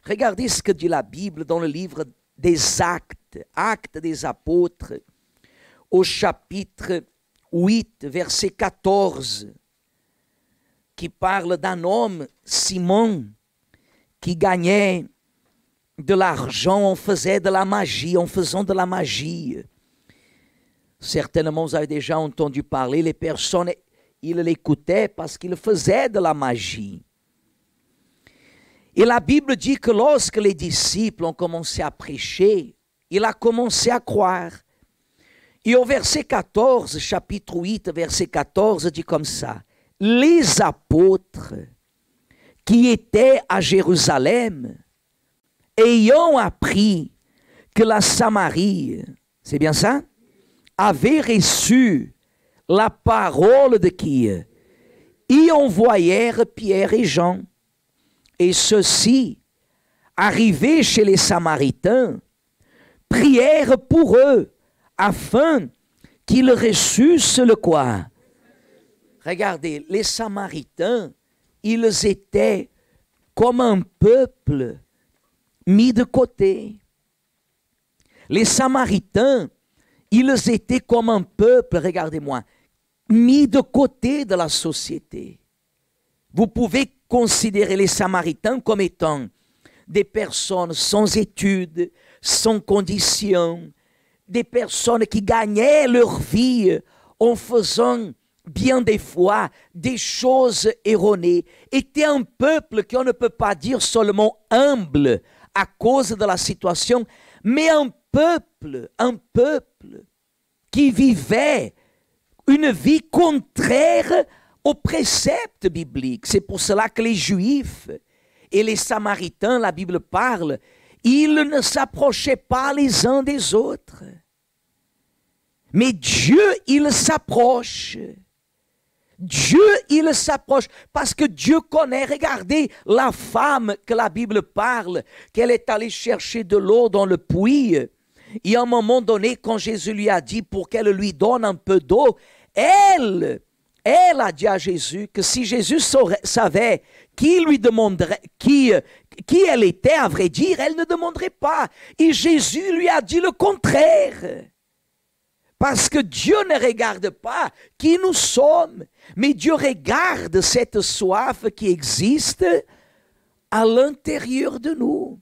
Regardez ce que dit la Bible dans le livre des Actes, Actes des Apôtres, au chapitre 8, verset 14, qui parle d'un homme, Simon, qui gagnait de l'argent, on faisait de la magie, en faisant de la magie. Certainement, vous avez déjà entendu parler, les personnes, ils l'écoutaient parce qu'il faisait de la magie. Et la Bible dit que lorsque les disciples ont commencé à prêcher, il a commencé à croire. Et au verset 14, chapitre 8, verset 14, dit comme ça, « Les apôtres qui étaient à Jérusalem, ayant appris que la Samarie, c'est bien ça, avait reçu la parole de qui? Y envoyèrent Pierre et Jean. Et ceux-ci, arrivés chez les Samaritains, prièrent pour eux, afin qu'ils reçussent le quoi? Regardez, les Samaritains, ils étaient comme un peuple mis de côté. Les Samaritains, ils étaient comme un peuple, regardez-moi, mis de côté de la société. Vous pouvez considérer les Samaritains comme étant des personnes sans études, sans conditions, des personnes qui gagnaient leur vie en faisant bien des fois des choses erronées, était un peuple qu'on ne peut pas dire seulement humble à cause de la situation, mais un peuple qui vivait une vie contraire aux préceptes bibliques. C'est pour cela que les Juifs et les Samaritains, la Bible parle, ils ne s'approchaient pas les uns des autres. Mais Dieu, il s'approche. Dieu, il s'approche parce que Dieu connaît. Regardez la femme que la Bible parle, qu'elle est allée chercher de l'eau dans le puits. Et à un moment donné, quand Jésus lui a dit pour qu'elle lui donne un peu d'eau, elle a dit à Jésus que si Jésus savait qui lui demanderait, qui elle était, à vrai dire, elle ne demanderait pas. Et Jésus lui a dit le contraire. Parce que Dieu ne regarde pas qui nous sommes, mais Dieu regarde cette soif qui existe à l'intérieur de nous.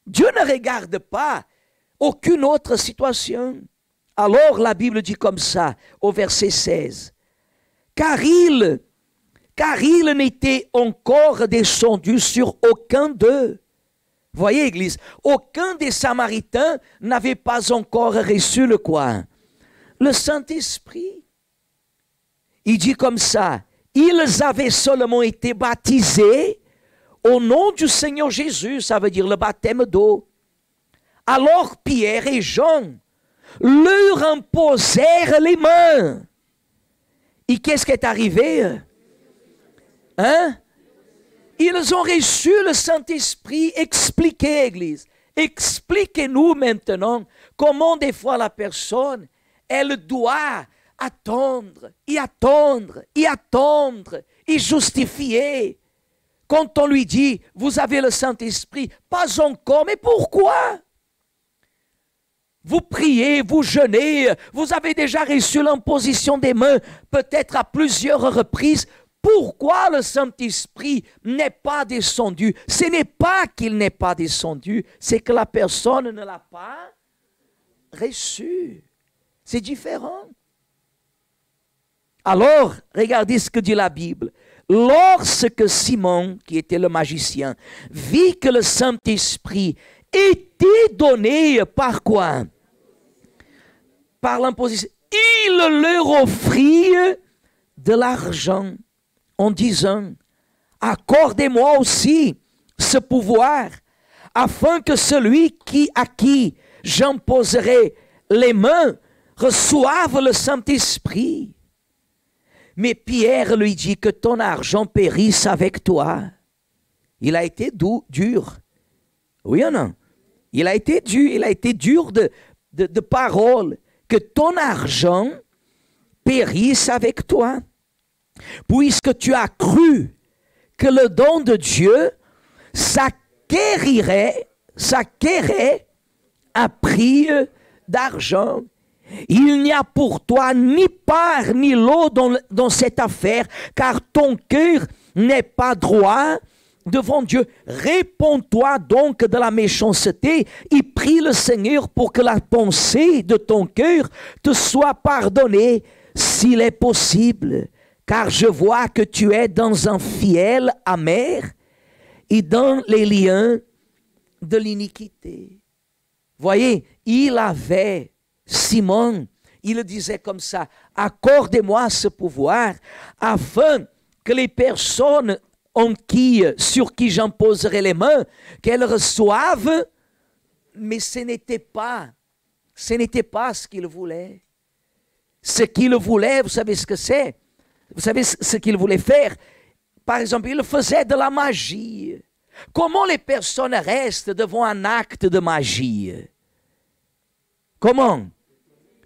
Dieu ne regarde pas aucune autre situation. Alors la Bible dit comme ça, au verset 16, car il n'était encore descendu sur aucun d'eux. Voyez, Église, aucun des Samaritains n'avait pas encore reçu le quoi? Le Saint-Esprit. Il dit comme ça, ils avaient seulement été baptisés au nom du Seigneur Jésus, ça veut dire le baptême d'eau. Alors Pierre et Jean leur imposèrent les mains. Et qu'est-ce qui est arrivé? Hein? Ils ont reçu le Saint-Esprit. Expliquez, Église. Expliquez-nous maintenant comment des fois la personne, elle doit attendre, et justifier. Quand on lui dit, vous avez le Saint-Esprit, pas encore, mais pourquoi? Vous priez, vous jeûnez, vous avez déjà reçu l'imposition des mains, peut-être à plusieurs reprises. Pourquoi le Saint-Esprit n'est pas descendu? Ce n'est pas qu'il n'est pas descendu, c'est que la personne ne l'a pas reçu. C'est différent. Alors, regardez ce que dit la Bible. Lorsque Simon, qui était le magicien, vit que le Saint-Esprit était donné par quoi? Par l'imposition. Il leur offrit de l'argent en disant, accordez-moi aussi ce pouvoir, afin que celui à qui j'imposerai les mains reçoive le Saint-Esprit. Mais Pierre lui dit que ton argent périsse avec toi. Il a été dur. Oui ou non? Il a été dur de parole. Que ton argent périsse avec toi. Puisque tu as cru que le don de Dieu s'acquérait à prix d'argent. Il n'y a pour toi ni part ni lot dans cette affaire, car ton cœur n'est pas droit devant Dieu. Réponds-toi donc de la méchanceté et prie le Seigneur pour que la pensée de ton cœur te soit pardonnée s'il est possible, car je vois que tu es dans un fiel amer et dans les liens de l'iniquité. Voyez, Simon, il le disait comme ça, accordez-moi ce pouvoir afin que les personnes sur qui j'imposerai les mains, qu'elles reçoivent, mais ce n'était pas ce qu'il voulait. Ce qu'il voulait, vous savez ce que c'est? Vous savez ce qu'il voulait faire? Par exemple, il faisait de la magie. Comment les personnes restent devant un acte de magie? Comment?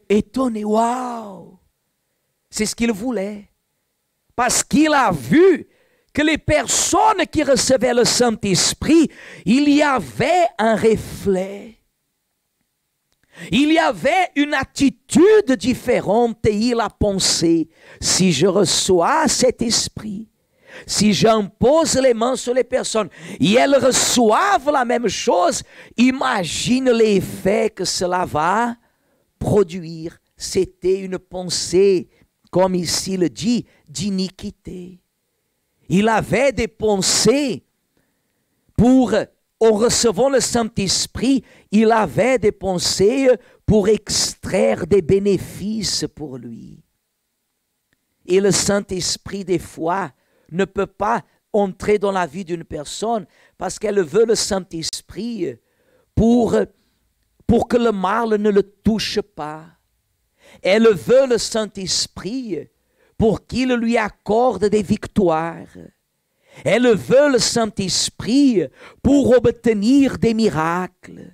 Étonné, waouh! C'est ce qu'il voulait. Parce qu'il a vu que les personnes qui recevaient le Saint-Esprit, il y avait un reflet. Il y avait une attitude différente et il a pensé, si je reçois cet esprit, si j'impose les mains sur les personnes et elles reçoivent la même chose, imagine l'effet que cela va produire. C'était une pensée, comme ici le dit, d'iniquité. Il avait des pensées en recevant le Saint-Esprit, il avait des pensées pour extraire des bénéfices pour lui. Et le Saint-Esprit, des fois, ne peut pas entrer dans la vie d'une personne parce qu'elle veut le Saint-Esprit pour que le mal ne le touche pas. Elle veut le Saint-Esprit pour qu'il lui accorde des victoires. Elle veut le Saint-Esprit pour obtenir des miracles.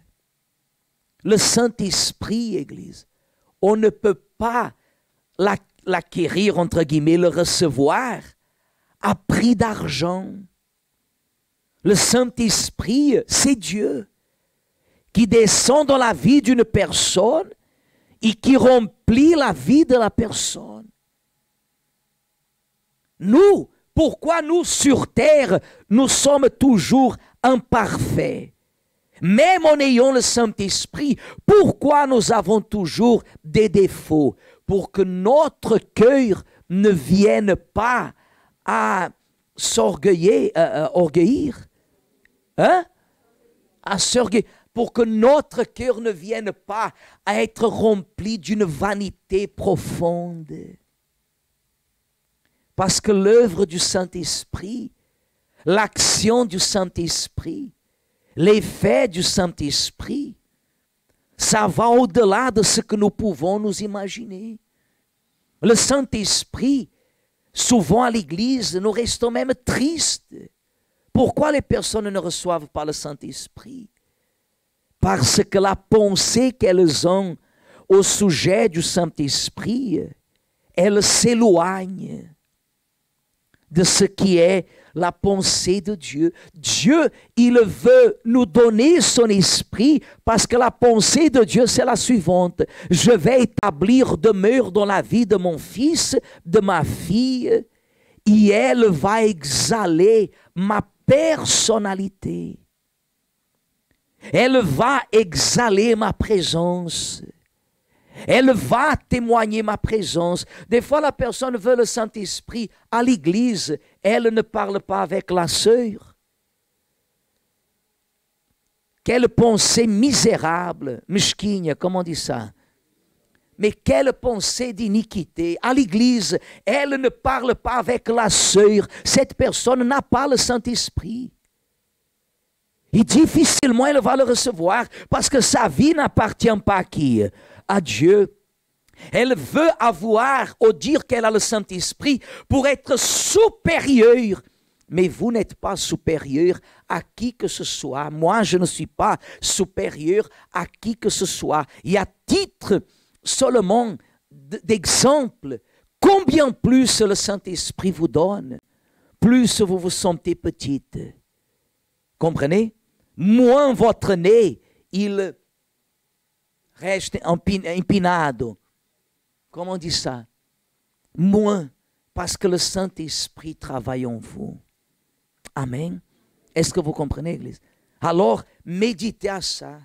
Le Saint-Esprit, Église, on ne peut pas l'acquérir, entre guillemets, le recevoir à prix d'argent. Le Saint-Esprit, c'est Dieu qui descend dans la vie d'une personne et qui remplit la vie de la personne. Nous, pourquoi nous sur terre, nous sommes toujours imparfaits? Même en ayant le Saint-Esprit, pourquoi nous avons toujours des défauts? Pour que notre cœur ne vienne pas à s'orgueillir, pour que notre cœur ne vienne pas à être rempli d'une vanité profonde. Parce que l'œuvre du Saint-Esprit, l'action du Saint-Esprit, l'effet du Saint-Esprit, ça va au-delà de ce que nous pouvons nous imaginer. Le Saint-Esprit, souvent à l'Église, nous restons même tristes. Pourquoi les personnes ne reçoivent pas le Saint-Esprit? Parce que la pensée qu'elles ont au sujet du Saint-Esprit, elles s'éloignent de ce qui est la pensée de Dieu. Dieu, il veut nous donner son esprit parce que la pensée de Dieu, c'est la suivante. Je vais établir demeure dans la vie de mon fils, de ma fille, et elle va exhaler ma personnalité. Elle va exhaler ma présence. Elle va témoigner ma présence. Des fois, la personne veut le Saint-Esprit à l'église. Elle ne parle pas avec la sœur. Quelle pensée misérable, mesquinha, comment on dit ça? Mais quelle pensée d'iniquité. À l'église, elle ne parle pas avec la sœur. Cette personne n'a pas le Saint-Esprit. Et difficilement elle va le recevoir parce que sa vie n'appartient pas à qui? À Dieu. Elle veut avoir ou dire qu'elle a le Saint-Esprit pour être supérieure. Mais vous n'êtes pas supérieur à qui que ce soit. Moi, je ne suis pas supérieur à qui que ce soit. Et à titre seulement d'exemple, combien plus le Saint-Esprit vous donne, plus vous vous sentez petite. Comprenez? moins votre nez, il reste empinado. Comment on dit ça? Moins, parce que le Saint-Esprit travaille en vous. Amen. Est-ce que vous comprenez, Église? Alors, méditez à ça.